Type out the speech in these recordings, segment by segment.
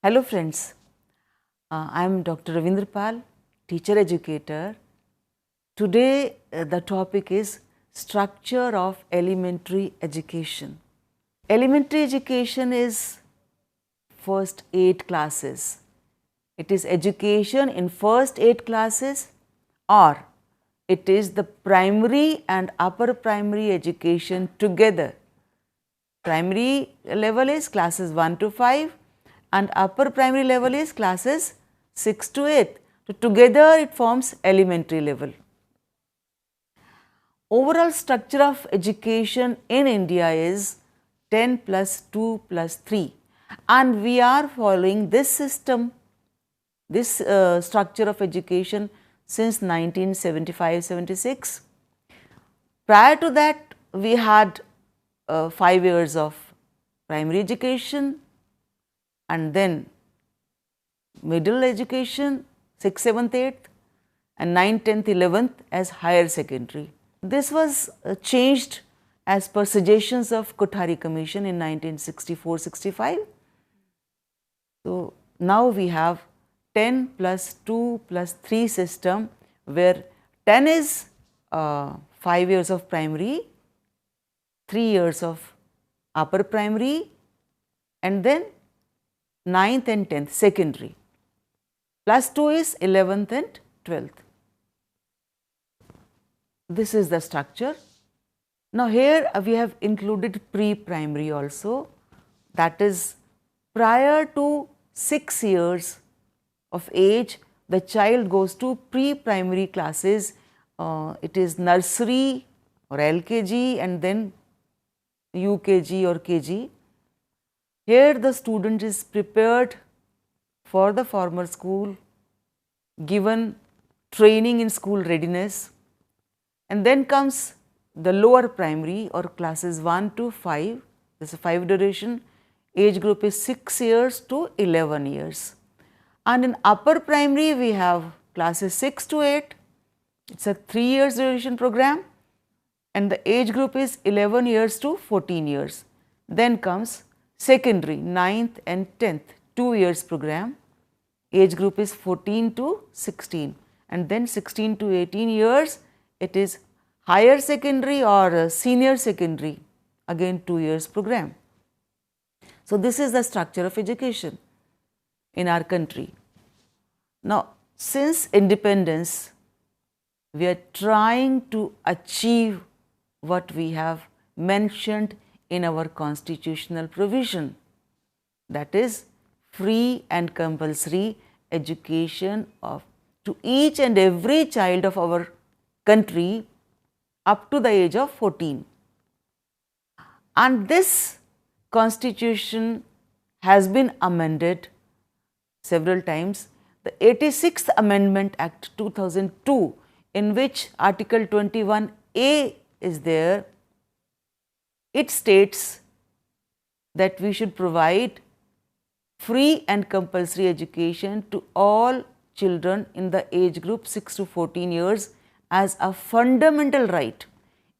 Hello friends, I am Dr. Ravindra Pal, teacher educator. Today the topic is structure of elementary education. Elementary education is first 8 classes. It is education in first 8 classes, or it is the primary and upper primary education together. Primary level is classes 1 to 5 and upper primary level is classes 6 to 8. So, together it forms elementary level. Overall structure of education in India is 10 plus 2 plus 3, and we are following this system, this structure of education since 1975-76. Prior to that, we had 5 years of primary education and then middle education 6th, 7th, 8th and 9th, 10th, 11th as higher secondary. This was changed as per suggestions of Kothari Commission in 1964-65. So, now we have 10 plus 2 plus 3 system, where 10 is 5 years of primary, 3 years of upper primary and then 9th and 10th secondary, plus 2 is 11th and 12th. This is the structure. Now, here we have included pre-primary also, that is prior to 6 years of age the child goes to pre-primary classes. It is nursery or LKG and then UKG or KG. Here the student is prepared for the formal school, given training in school readiness, and then comes the lower primary or classes 1 to 5. This is 5 duration. Age group is 6 years to 11 years. And in upper primary we have classes 6 to 8. It's a 3 years duration program and the age group is 11 years to 14 years. Then comes secondary 9th and 10th 2 years program. Age group is 14 to 16 and then 16 to 18 years it is higher secondary or senior secondary, again 2 years program. So, this is the structure of education in our country. Now, since independence we are trying to achieve what we have mentioned in our constitutional provision, that is free and compulsory education to each and every child of our country up to the age of 14. And this constitution has been amended several times. The 86th Amendment Act 2002, in which Article 21A is there, it states that we should provide free and compulsory education to all children in the age group 6 to 14 years as a fundamental right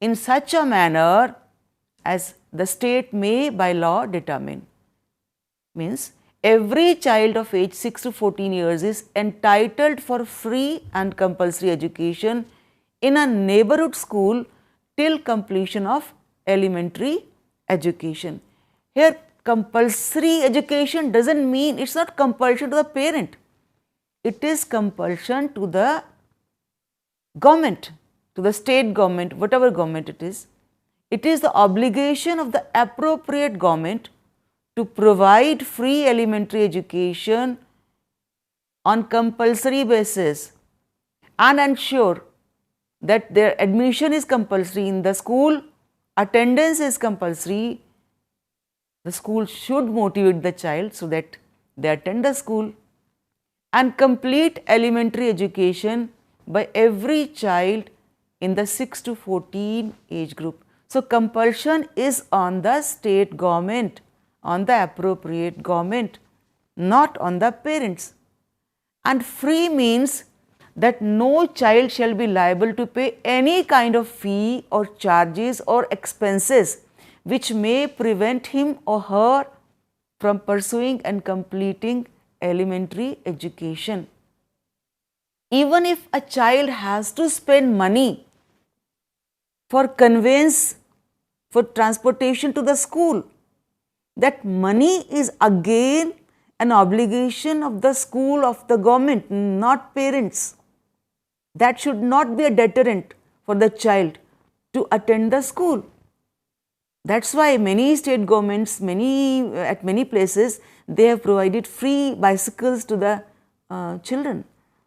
in such a manner as the state may by law determine. Means every child of age 6 to 14 years is entitled for free and compulsory education in a neighborhood school till completion of elementary education. Here compulsory education does not mean, it is not compulsion to the parent, it is compulsion to the government, to the state government, whatever government it is. It is the obligation of the appropriate government to provide free elementary education on compulsory basis and ensure that their admission is compulsory in the school, attendance is compulsory. The school should motivate the child so that they attend the school, and complete elementary education by every child in the 6 to 14 age group. So, compulsion is on the state government, on the appropriate government, not on the parents. And free means that no child shall be liable to pay any kind of fee or charges or expenses which may prevent him or her from pursuing and completing elementary education. Even if a child has to spend money for conveyance, for transportation to the school, that money is again an obligation of the school, of the government, not parents. That should not be a deterrent for the child to attend the school. That's why many state governments, at many places, they have provided free bicycles to the children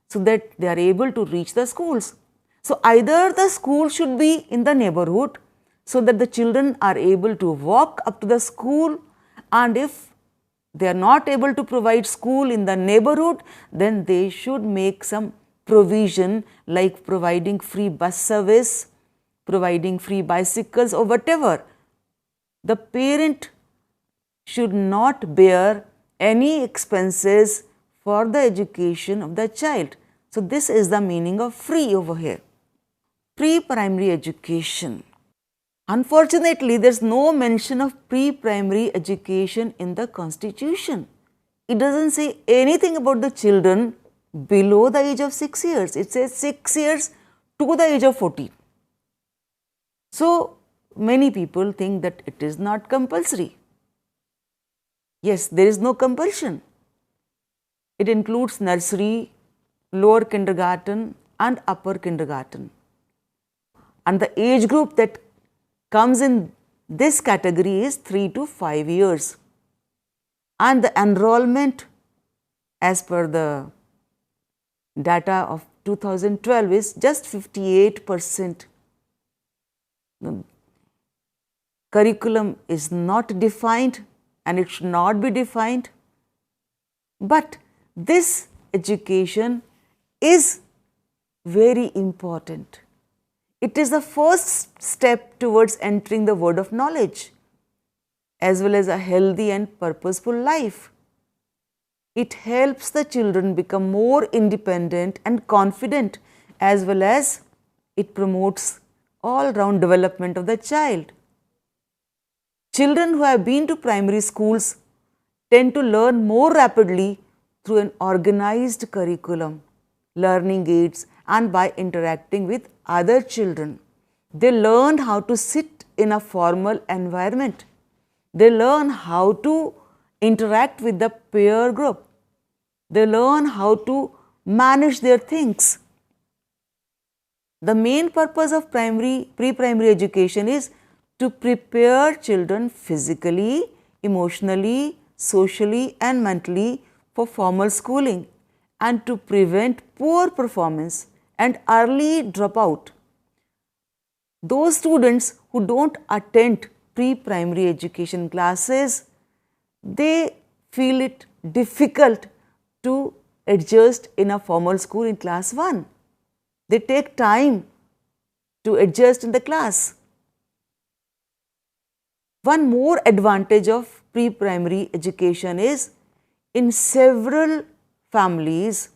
so that they are able to reach the schools. So either the school should be in the neighborhood so that the children are able to walk up to the school, and if they are not able to provide school in the neighborhood, then they should make some provision like providing free bus service, providing free bicycles or whatever. The parent should not bear any expenses for the education of the child. So this is the meaning of free over here. Pre-primary education. Unfortunately, there is no mention of pre-primary education in the Constitution. It doesn't say anything about the children below the age of 6 years. It says 6 years to the age of 14. So, many people think that it is not compulsory. Yes, there is no compulsion. It includes nursery, lower kindergarten and upper kindergarten. And the age group that comes in this category is 3 to 5 years. And the enrollment as per the data of 2012 is just 58%. The curriculum is not defined and it should not be defined. But this education is very important. It is the first step towards entering the world of knowledge as well as a healthy and purposeful life. It helps the children become more independent and confident, as well as it promotes all-round development of the child. Children who have been to primary schools tend to learn more rapidly through an organized curriculum, learning aids, and by interacting with other children. They learn how to sit in a formal environment. They learn how to interact with the peer group. They learn how to manage their things. The main purpose of pre-primary education is to prepare children physically, emotionally, socially and mentally for formal schooling and to prevent poor performance and early dropout. Those students who don't attend pre-primary education classes, they feel it difficult to adjust in a formal school in class 1. They take time to adjust in the class. One more advantage of pre-primary education is in several families,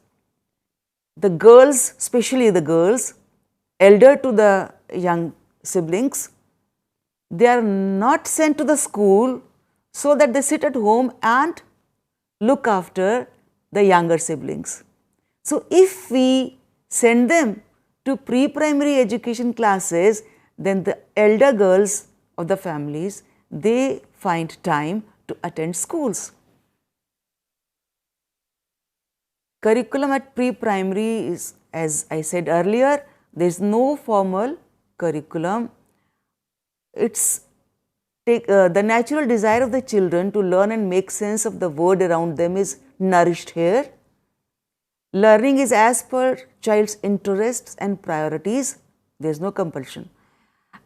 the girls, especially the girls, elder to the young siblings, they are not sent to the school so that they sit at home and look after the younger siblings. So, if we send them to pre-primary education classes, then the elder girls of the families, they find time to attend schools. Curriculum at pre-primary is, as I said earlier, there is no formal curriculum. It's the natural desire of the children to learn and make sense of the world around them is nourished here. Learning is as per child's interests and priorities. There is no compulsion.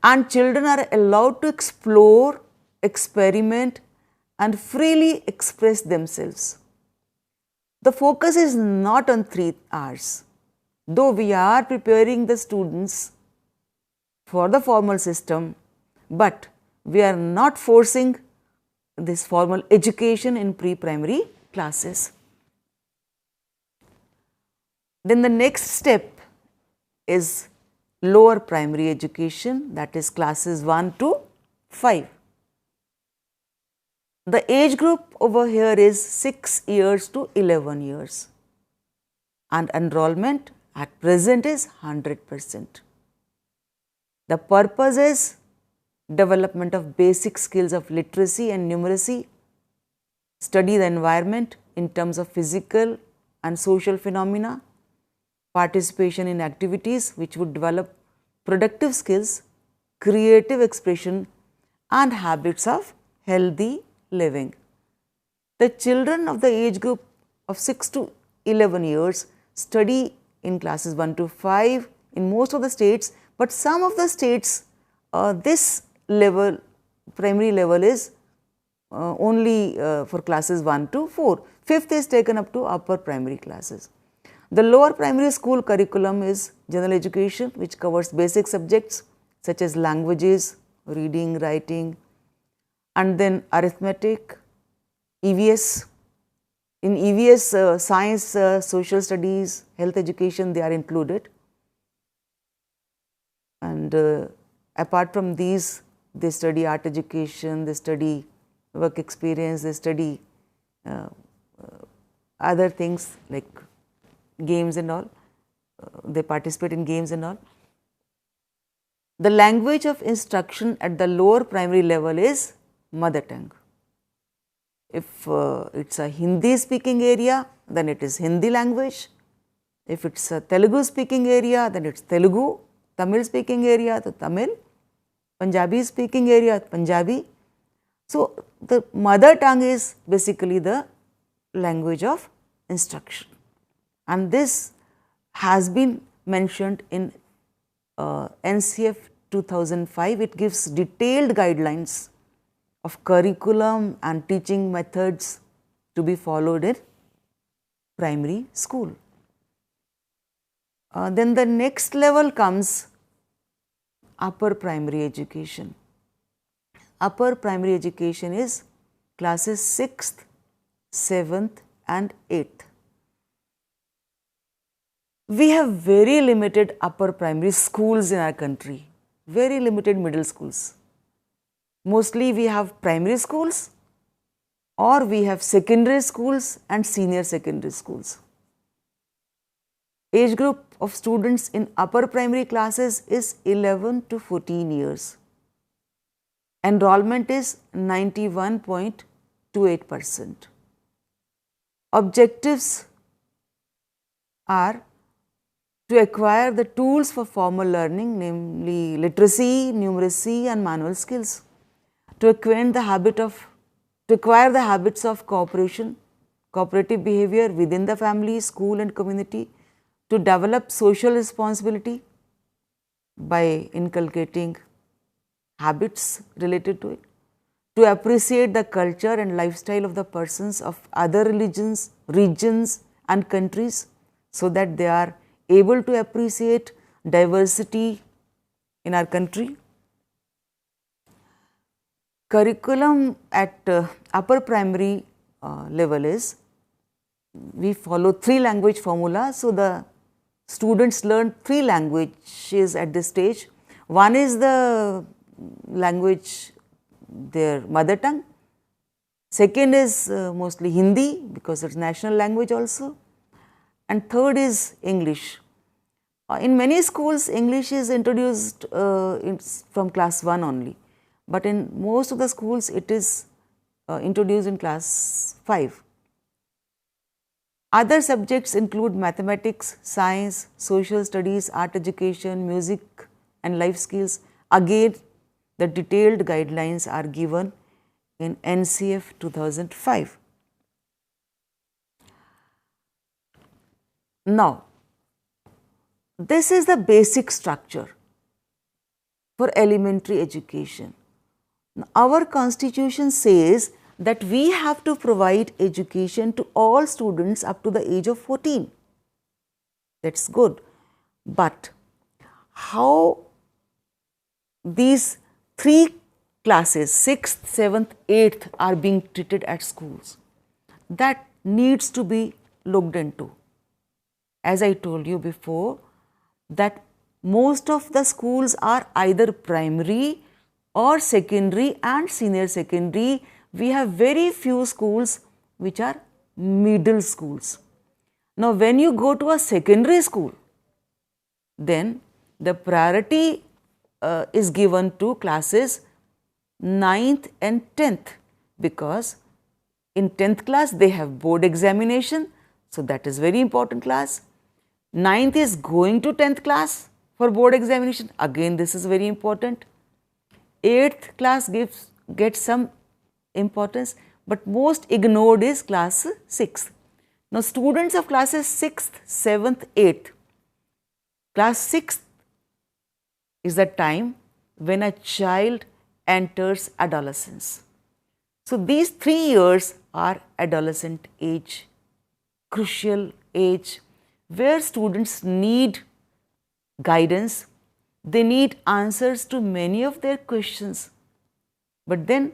And children are allowed to explore, experiment and freely express themselves. The focus is not on 3 hours. Though we are preparing the students for the formal system, but we are not forcing this formal education in pre-primary classes. Then the next step is lower primary education, that is classes 1 to 5. The age group over here is 6 years to 11 years, and enrollment at present is 100%. The purpose is development of basic skills of literacy and numeracy, study the environment in terms of physical and social phenomena, participation in activities which would develop productive skills, creative expression and habits of healthy living. The children of the age group of 6 to 11 years study in classes 1 to 5 in most of the states, but some of the states this level, primary level is only for classes 1 to 4. Fifth is taken up to upper primary classes. The lower primary school curriculum is general education, which covers basic subjects such as languages, reading, writing, and then arithmetic, EVS. In EVS, science, social studies, health education, they are included. And apart from these, they study art education, they study work experience, they study other things like games and all. They participate in games and all. The language of instruction at the lower primary level is mother tongue. If it's a Hindi speaking area, then it is Hindi language. If it's a Telugu speaking area, then it's Telugu. Tamil speaking area, the Tamil. Punjabi speaking area, Punjabi. So, the mother tongue is basically the language of instruction, and this has been mentioned in NCF 2005. It gives detailed guidelines of curriculum and teaching methods to be followed in primary school. Then the next level comes upper primary education. Upper primary education is classes 6th, 7th and 8th. We have very limited upper primary schools in our country, very limited middle schools. Mostly we have primary schools or we have secondary schools and senior secondary schools. Age group of students in upper primary classes is 11 to 14 years. Enrollment is 91.28%. Objectives are to acquire the tools for formal learning, namely literacy, numeracy and manual skills, to acquire the habits of cooperation, cooperative behavior within the family, school and community, to develop social responsibility by inculcating habits related to it, to appreciate the culture and lifestyle of the persons of other religions, regions and countries, so that they are able to appreciate diversity in our country. Curriculum at upper primary level is, we follow 3 language formula. So, the students learn 3 languages at this stage. One is the language, their mother tongue. Second is mostly Hindi, because it's national language also. And third is English. In many schools, English is introduced from class 1 only, but in most of the schools it is introduced in class 5. Other subjects include mathematics, science, social studies, art education, music and life skills. Again, the detailed guidelines are given in NCF 2005. Now, this is the basic structure for elementary education. Our constitution says that we have to provide education to all students up to the age of 14. That's good. But how these 3 classes, 6th, 7th, 8th are being treated at schools, that needs to be looked into. As I told you before, that most of the schools are either primary or secondary and senior secondary, we have very few schools which are middle schools. Now, when you go to a secondary school, then the priority is given to classes 9th and 10th, because in 10th class they have board examination, so that is very important class. 9th is going to 10th class for board examination, again this is very important. 8th class gets some importance, but most ignored is class 6th. Now, students of classes 6th, 7th, 8th, class 6th is the time when a child enters adolescence. So, these 3 years are adolescent age, crucial age, where students need guidance, they need answers to many of their questions, but then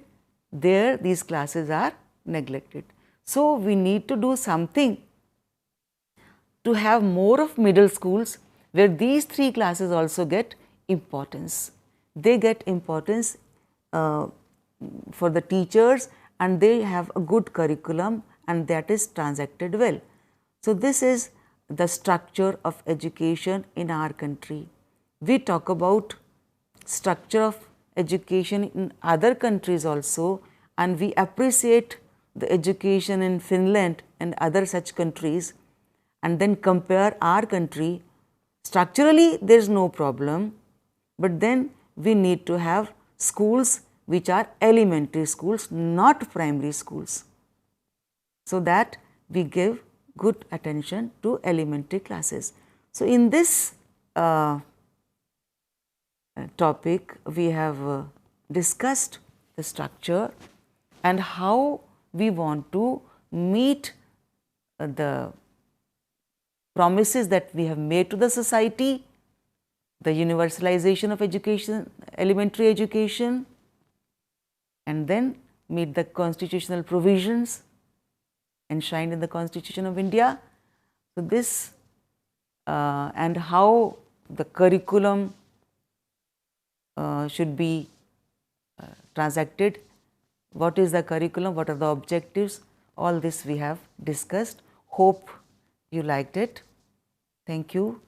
these classes are neglected. So, we need to do something to have more of middle schools where these 3 classes also get importance. They get importance for the teachers, and they have a good curriculum, and that is transacted well. So, this is the structure of education in our country. We talk about structure of education in other countries also, and we appreciate the education in Finland and other such countries, and then compare our country. Structurally there is no problem, but then we need to have schools which are elementary schools, not primary schools, so that we give good attention to elementary classes. So, in this topic we have discussed the structure and how we want to meet the promises that we have made to the society, the universalization of education, elementary education, and then meet the constitutional provisions enshrined in the Constitution of India. So, this and how the curriculum should be transacted, what is the curriculum, what are the objectives, all this we have discussed. Hope you liked it. Thank you.